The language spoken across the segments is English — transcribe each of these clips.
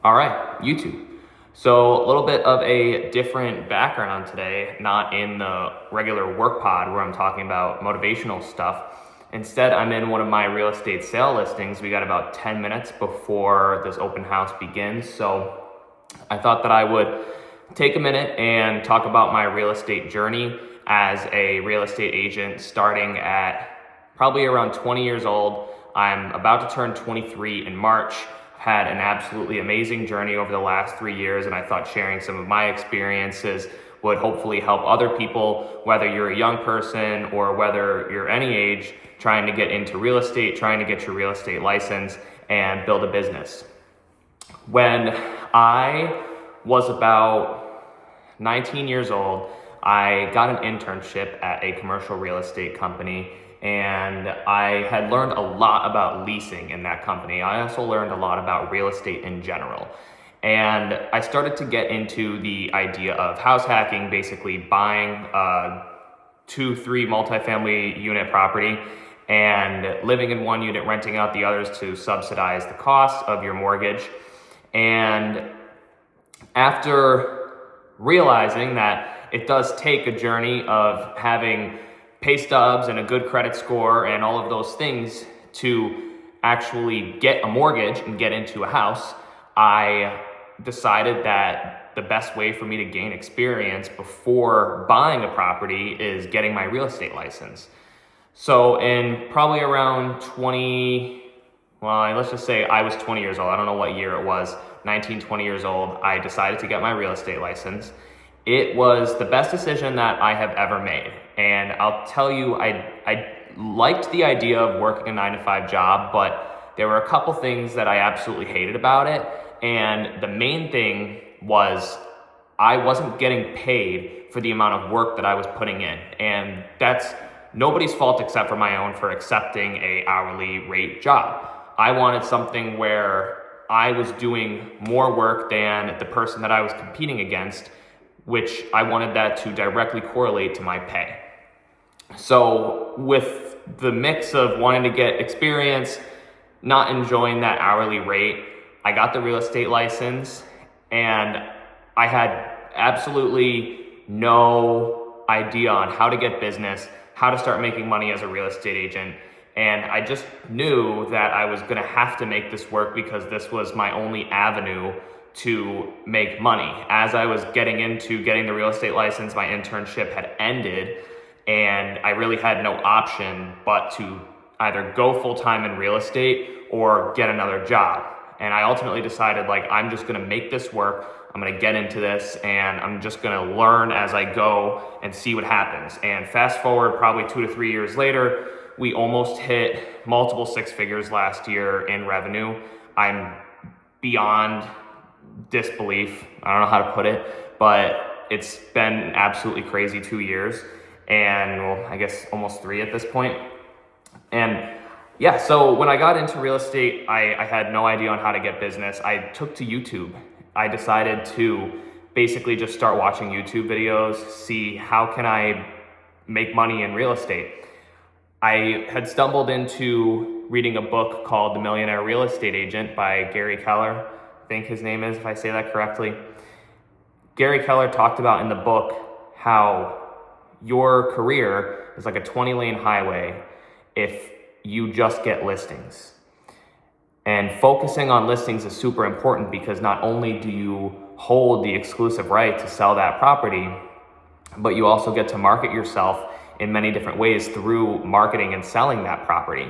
All right, YouTube. So a little bit of a different background today, not in the regular work pod where I'm talking about motivational stuff. Instead, I'm in one of my real estate sale listings. We got about 10 minutes before this open house begins. So I thought that I would take a minute and talk about my real estate journey as a real estate agent starting at probably around 20 years old. I'm about to turn 23 in March. Had an absolutely amazing journey over the last 3 years, and I thought sharing some of my experiences would hopefully help other people, whether you're a young person or whether you're any age, trying to get into real estate, trying to get your real estate license and build a business. When I was about 19 years old, I got an internship at a commercial real estate company, and I had learned a lot about leasing in that company. I also learned a lot about real estate in general. And I started to get into the idea of house hacking, basically buying a 2-3 multifamily unit property and living in one unit, renting out the others to subsidize the cost of your mortgage. And after realizing that it does take a journey of having pay stubs and a good credit score and all of those things to actually get a mortgage and get into a house, I decided that the best way for me to gain experience before buying a property is getting my real estate license. So in probably around let's just say I was 20 years old. I don't know what year it was, 19, 20 years old. I decided to get my real estate license. It was the best decision that I have ever made. And I'll tell you, I liked the idea of working a 9-to-5 job, but there were a couple things that I absolutely hated about it. And the main thing was I wasn't getting paid for the amount of work that I was putting in. And that's nobody's fault except for my own for accepting a hourly rate job. I wanted something where I was doing more work than the person that I was competing against, which I wanted that to directly correlate to my pay. So with the mix of wanting to get experience, not enjoying that hourly rate, I got the real estate license, and I had absolutely no idea on how to get business, how to start making money as a real estate agent. And I just knew that I was gonna have to make this work because this was my only avenue to make money. As I was getting into getting the real estate license, my internship had ended, and I really had no option but to either go full-time in real estate or get another job. And I ultimately decided, I'm just gonna make this work. I'm gonna get into this, and I'm just gonna learn as I go and see what happens. And fast forward probably 2 to 3 years later, we almost hit multiple six figures last year in revenue. I'm beyond disbelief. I don't know how to put it, but it's been an absolutely crazy 2 years, and I guess almost 3 at this point. And yeah, so when I got into real estate, I had no idea on how to get business. I took to YouTube. I decided to basically just start watching YouTube videos, see how can I make money in real estate. I had stumbled into reading a book called The Millionaire Real Estate Agent by Gary Keller. I think his name is, if I say that correctly. Gary Keller talked about in the book how your career is like a 20-lane highway if you just get listings. And focusing on listings is super important because not only do you hold the exclusive right to sell that property, but you also get to market yourself in many different ways through marketing and selling that property.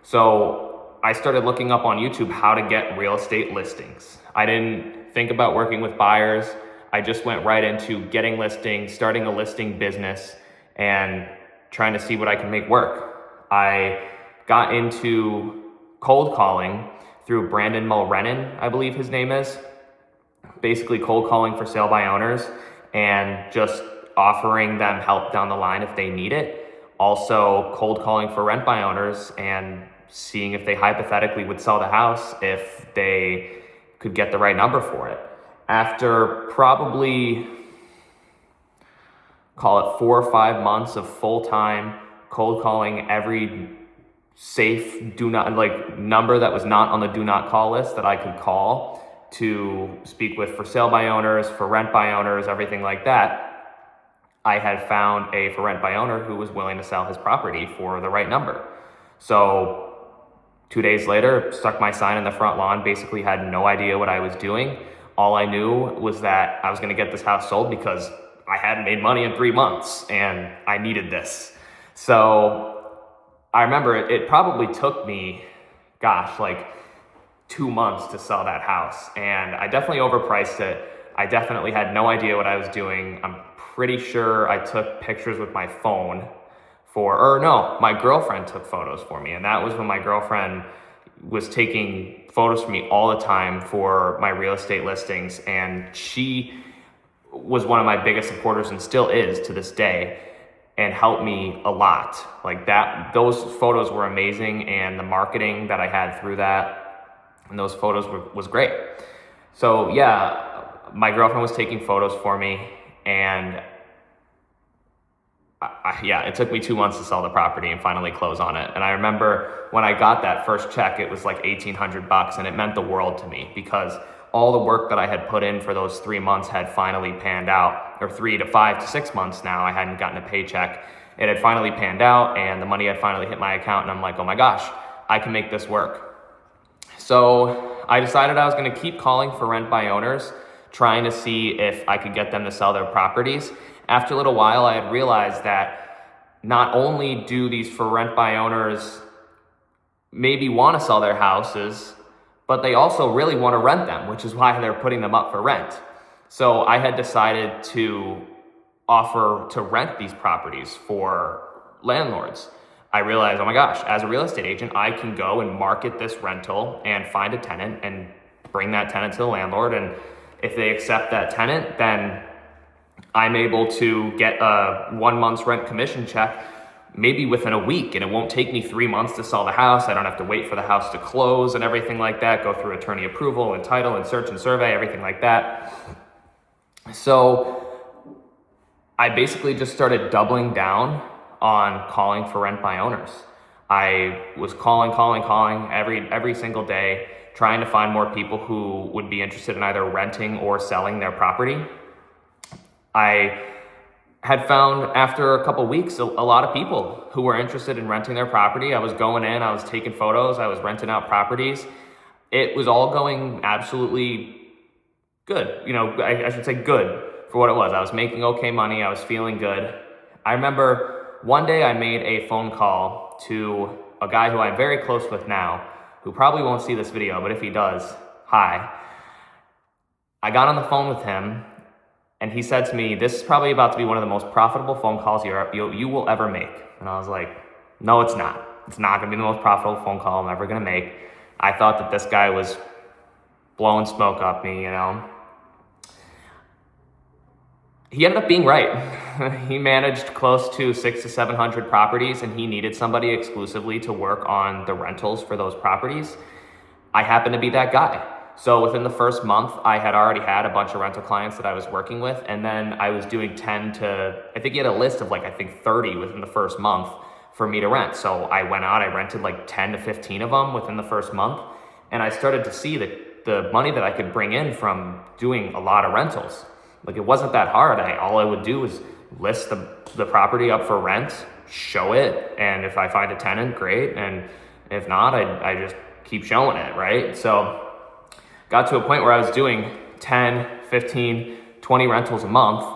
So I started looking up on YouTube how to get real estate listings. I didn't think about working with buyers. I just went right into getting listings, starting a listing business, and trying to see what I can make work. I got into cold calling through Brandon Mulrennan, I believe his name is. Basically cold calling for sale by owners and just offering them help down the line if they need it. Also cold calling for rent by owners and seeing if they hypothetically would sell the house if they could get the right number for it. After probably, call it 4 or 5 months of full-time cold calling every safe number that was not on the do not call list that I could call to speak with for sale by owners, for rent by owners, everything like that, I had found a for rent by owner who was willing to sell his property for the right number. So 2 days later, stuck my sign in the front lawn, basically had no idea what I was doing. All I knew was that I was going to get this house sold because I hadn't made money in 3 months and I needed this. So I remember it probably took me, like 2 months to sell that house. And I definitely overpriced it. I definitely had no idea what I was doing. I'm pretty sure I took pictures with my phone my girlfriend took photos for me. And that was when my girlfriend was taking photos for me all the time for my real estate listings. And she was one of my biggest supporters and still is to this day, and helped me a lot. Like that, those photos were amazing, and the marketing that I had through that and those photos was great. So yeah, my girlfriend was taking photos for me, and it took me 2 months to sell the property and finally close on it. And I remember when I got that first check, it was like $1,800, and it meant the world to me because all the work that I had put in for those 3 months had finally panned out, or 3 to 5 to 6 months now. I hadn't gotten a paycheck. It had finally panned out, and the money had finally hit my account, and I'm like, oh my gosh, I can make this work. So I decided I was going to keep calling for rent by owners, trying to see if I could get them to sell their properties. After a little while, I had realized that not only do these for rent by owners maybe want to sell their houses, but they also really want to rent them, which is why they're putting them up for rent. So I had decided to offer to rent these properties for landlords. I realized, oh my gosh, as a real estate agent, I can go and market this rental and find a tenant and bring that tenant to the landlord. And if they accept that tenant, then I'm able to get a 1 month's rent commission check maybe within a week, and it won't take me 3 months to sell the house. I don't have to wait for the house to close and everything like that, go through attorney approval and title and search and survey, everything like that. So I basically just started doubling down on calling for rent by owners. I was calling every single day, trying to find more people who would be interested in either renting or selling their property. I had found after a couple weeks a lot of people who were interested in renting their property. I was going in, I was taking photos, I was renting out properties. It was all going absolutely good. I should say good for what it was. I was making okay money, I was feeling good. I remember one day I made a phone call to a guy who I'm very close with now, who probably won't see this video, but if he does, hi. I got on the phone with him, and he said to me, this is probably about to be one of the most profitable phone calls you will ever make. And I was like, no, it's not. It's not going to be the most profitable phone call I'm ever going to make. I thought that this guy was blowing smoke up me, He ended up being right. He managed close to 600 to 700 properties, and he needed somebody exclusively to work on the rentals for those properties. I happened to be that guy. So within the first month, I had already had a bunch of rental clients that I was working with. And then I was doing 10 to, I think he had a list of 30 within the first month for me to rent. So I went out, I rented 10 to 15 of them within the first month. And I started to see the money that I could bring in from doing a lot of rentals. It wasn't that hard. All I would do was list the property up for rent, show it. And if I find a tenant, great. And if not, I just keep showing it, right? So got to a point where I was doing 10, 15, 20 rentals a month.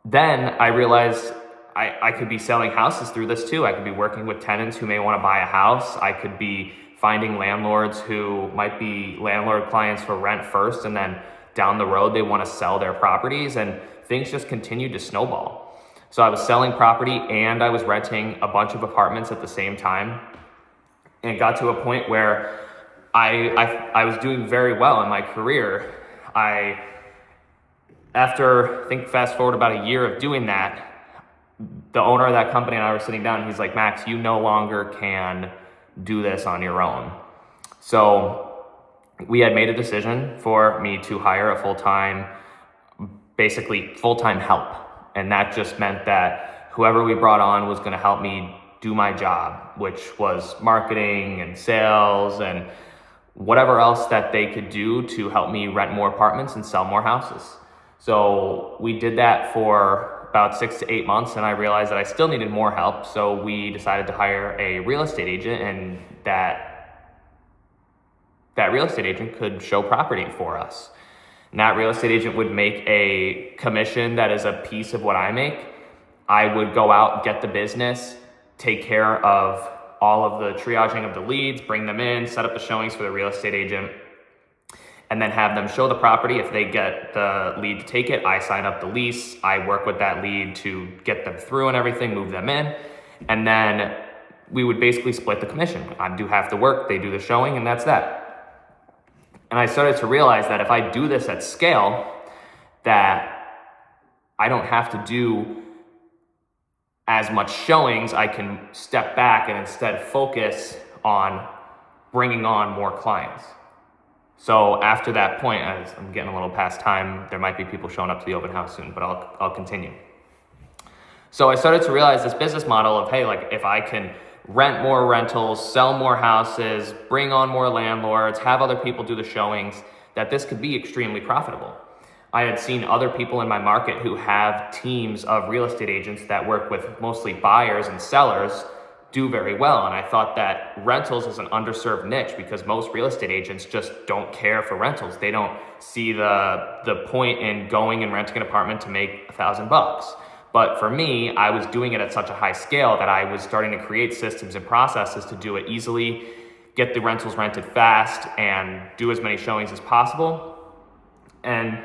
Then I realized I could be selling houses through this too. I could be working with tenants who may want to buy a house. I could be finding landlords who might be landlord clients for rent first, and then down the road they want to sell their properties, and things just continued to snowball. So I was selling property and I was renting a bunch of apartments at the same time, and it got to a point where I was doing very well in my career. After fast forward about a year of doing that, the owner of that company and I were sitting down, and he's like, Max, you no longer can do this on your own. So we had made a decision for me to hire a full-time help. And that just meant that whoever we brought on was going to help me do my job, which was marketing and sales and whatever else that they could do to help me rent more apartments and sell more houses. So we did that for about 6 to 8 months, and I realized that I still needed more help. So we decided to hire a real estate agent, and that real estate agent could show property for us. And that real estate agent would make a commission that is a piece of what I make. I would go out, get the business, take care of all of the triaging of the leads, bring them in, set up the showings for the real estate agent, and then have them show the property. If they get the lead to take it, I sign up the lease. I work with that lead to get them through and everything, move them in. And then we would basically split the commission. I do half the work, they do the showing, and that's that. And I started to realize that if I do this at scale, that I don't have to do as much showings. I can step back and instead focus on bringing on more clients. So after that point, as I'm getting a little past time, there might be people showing up to the open house soon, but I'll continue. So I started to realize this business model of, hey, like if I can rent more rentals, sell more houses, bring on more landlords, have other people do the showings, that this could be extremely profitable. I had seen other people in my market who have teams of real estate agents that work with mostly buyers and sellers do very well. And I thought that rentals is an underserved niche because most real estate agents just don't care for rentals. They don't see the point in going and renting an apartment to make $1,000. But for me, I was doing it at such a high scale that I was starting to create systems and processes to do it easily, get the rentals rented fast, and do as many showings as possible. And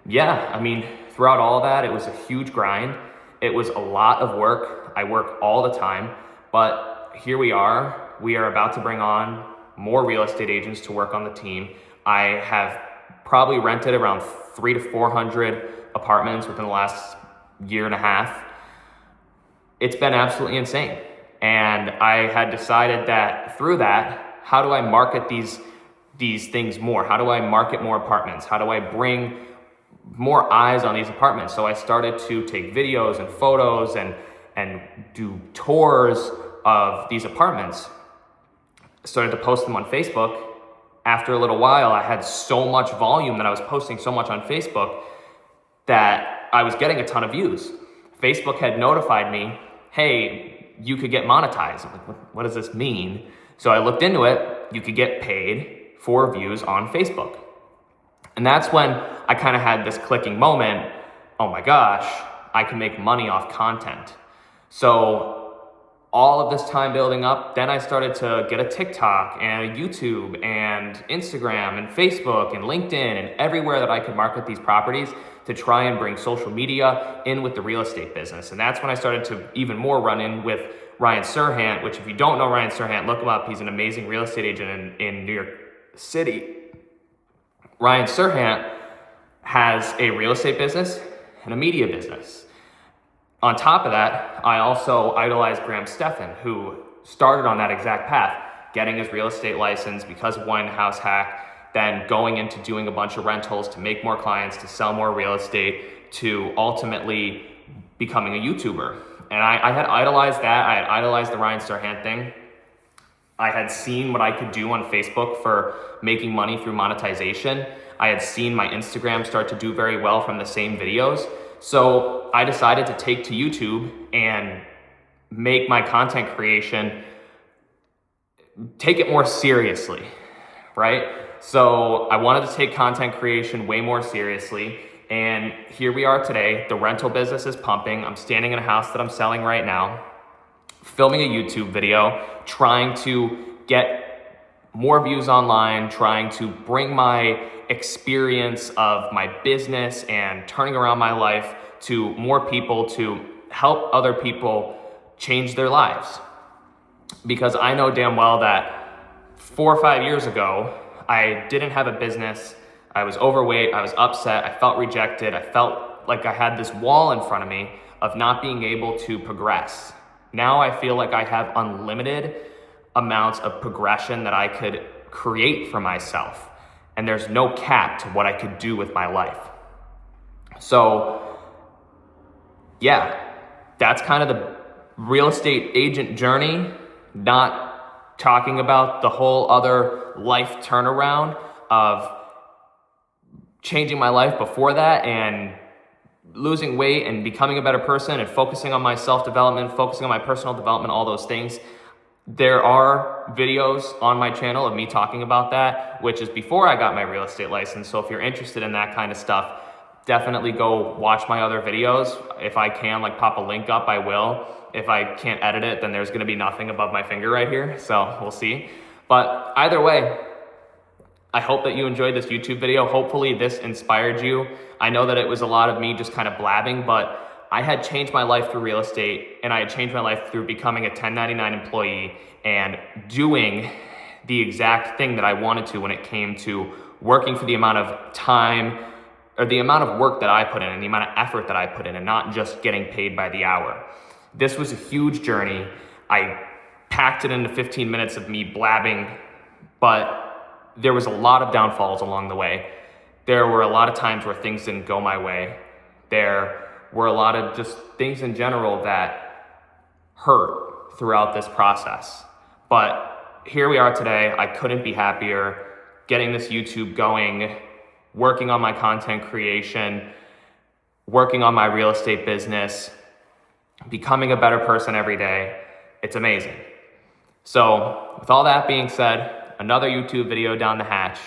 yeah, I mean, throughout all that, it was a huge grind. It was a lot of work. I work all the time, but here we are. We are about to bring on more real estate agents to work on the team. I have probably rented around 300 to 400 apartments within the last year and a half. It's been absolutely insane. And I had decided that through that, how do I market these things more? How do I market more apartments? How do I bring more eyes on these apartments? So I started to take videos and photos and do tours of these apartments. Started to post them on Facebook. After a little while, I had so much volume that I was posting so much on Facebook that I was getting a ton of views. Facebook had notified me, hey, you could get monetized. I'm like, what does this mean? So I looked into it. You could get paid for views on Facebook. And that's when I kind of had this clicking moment. Oh my gosh, I can make money off content. So all of this time building up, then I started to get a TikTok and a YouTube and Instagram and Facebook and LinkedIn and everywhere that I could market these properties to try and bring social media in with the real estate business. And that's when I started to even more run in with Ryan Serhant, which if you don't know Ryan Serhant, look him up. He's an amazing real estate agent in New York City. Ryan Serhant has a real estate business and a media business. On top of that, I also idolize Graham Stephan, who started on that exact path, getting his real estate license because of One House Hack, then going into doing a bunch of rentals to make more clients, to sell more real estate, to ultimately becoming a YouTuber. And I had idolized that. I had idolized the Ryan Serhant thing. I had seen what I could do on Facebook for making money through monetization. I had seen my Instagram start to do very well from the same videos. So I decided to take to YouTube and make my content creation, take it more seriously, right? So I wanted to take content creation way more seriously. And here we are today. The rental business is pumping. I'm standing in a house that I'm selling right now, filming a YouTube video, trying to get more views online, trying to bring my experience of my business and turning around my life to more people, to help other people change their lives. Because I know damn well that 4 or 5 years ago, I didn't have a business. I was overweight, I was upset, I felt rejected, I felt like I had this wall in front of me of not being able to progress. Now I feel like I have unlimited amounts of progression that I could create for myself. And there's no cap to what I could do with my life. So yeah, that's kind of the real estate agent journey. Not talking about the whole other life turnaround of changing my life before that and losing weight and becoming a better person and focusing on my self-development, focusing on my personal development, all those things. There are videos on my channel of me talking about that, which is before I got my real estate license. So if you're interested in that kind of stuff, definitely go watch my other videos. If I can pop a link up, I will. If I can't edit it, then there's gonna be nothing above my finger right here. So we'll see. But either way, I hope that you enjoyed this YouTube video. Hopefully this inspired you. I know that it was a lot of me just kind of blabbing, but I had changed my life through real estate, and I had changed my life through becoming a 1099 employee and doing the exact thing that I wanted to when it came to working for the amount of time or the amount of work that I put in and the amount of effort that I put in, and not just getting paid by the hour. This was a huge journey. I packed it into 15 minutes of me blabbing, but there was a lot of downfalls along the way. There were a lot of times where things didn't go my way. There were a lot of just things in general that hurt throughout this process. But here we are today. I couldn't be happier getting this YouTube going, working on my content creation, working on my real estate business, becoming a better person every day. It's amazing. So with all that being said, another YouTube video down the hatch.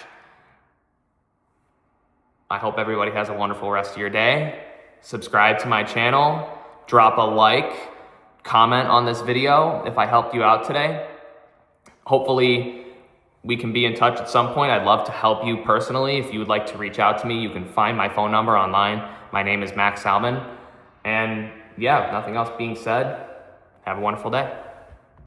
I hope everybody has a wonderful rest of your day. Subscribe to my channel, drop a like, comment on this video if I helped you out today. Hopefully we can be in touch at some point. I'd love to help you personally. If you would like to reach out to me, you can find my phone number online. My name is Max Salmon. And yeah, nothing else being said, have a wonderful day.